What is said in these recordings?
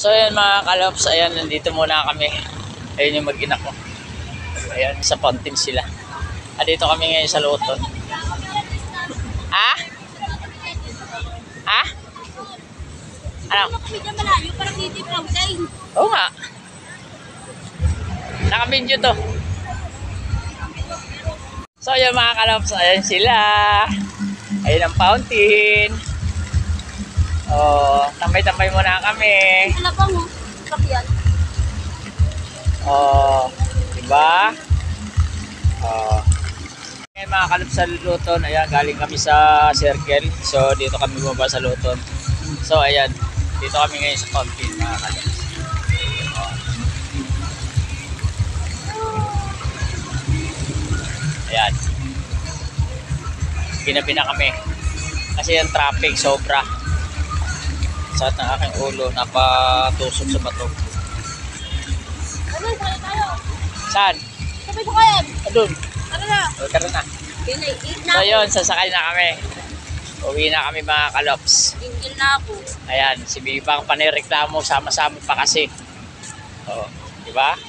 So ayan mga kalops, ayan nandito muna kami. Ayun yung mag-ina ko. Ayan, sa fountain sila. Dito kami ngayon sa Luton. Ah? Ah? Ano? Oo nga. Naka-video to. So ayan mga kalops, ayan sila. Ayan ang fountain. Oh, tambay-tambay muna kami. Ano ba mo? Kapiyan. Oh, diba? Oh. Ayan mga kalops sa Luton, ayan galing kami sa Circle. So dito kami bumaba sa Luton. So ayan, dito kami ngayon sa fountain mga kalops. Oh. Ayan. Ginabi na kami. Kasi yung traffic sobra. Sa ng aking ulo, napatusok sa bato. Ano, saan tayo? Saan? Sabay ko kayo. Doon. Tara na. O, tara na. Pinay-eat na So ako. yun, sasakay na kami. Uwi na kami mga kalops. Tingil na ako. Ayan, si Bibang panireklamo, sama-sama pa kasi. O, di ba?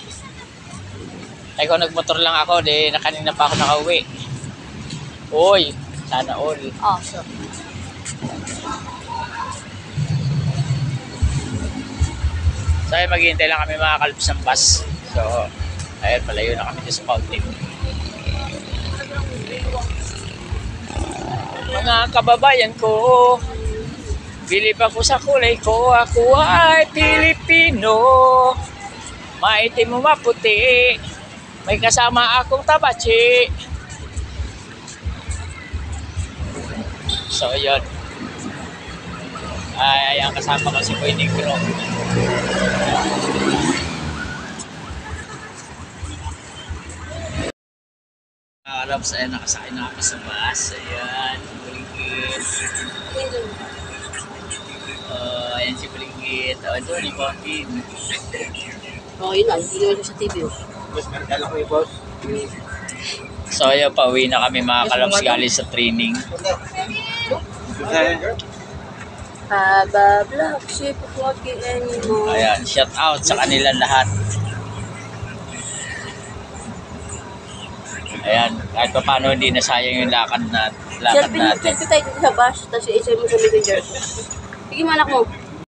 Ay kung nagmotor lang ako, di na kanina pa ako nakauwi. Uy, sana all. Oh, so. So ayun, maghihintay lang kami mga kalops ng bus. So, ayun, palayo na kami sa fountain. Mga kababayan ko, bilib ako sa kulay ko, ako ay Pilipino. Maitim mo maputi, may kasama akong tabachi. So yun. Ay, ang kasama ko si Boy Negro. Kalops, ayan, nakasakay na kami sa bus. Ayan, Bulinggit. Ayan si Bulinggit. Doon yung fountain. Oh, yun lang. Hindi naman sa TV. So ayan, pauwi na kami mga kalops galing sa training. Haba black sheep walking anymore. Ayan, shout out sa kanila lahat. Ayan, kahit pa paano hindi nasayang yung lakad natin. Selfie tayo dito sa bus, tapos isa mo sa messenger. Sige mo anak mo.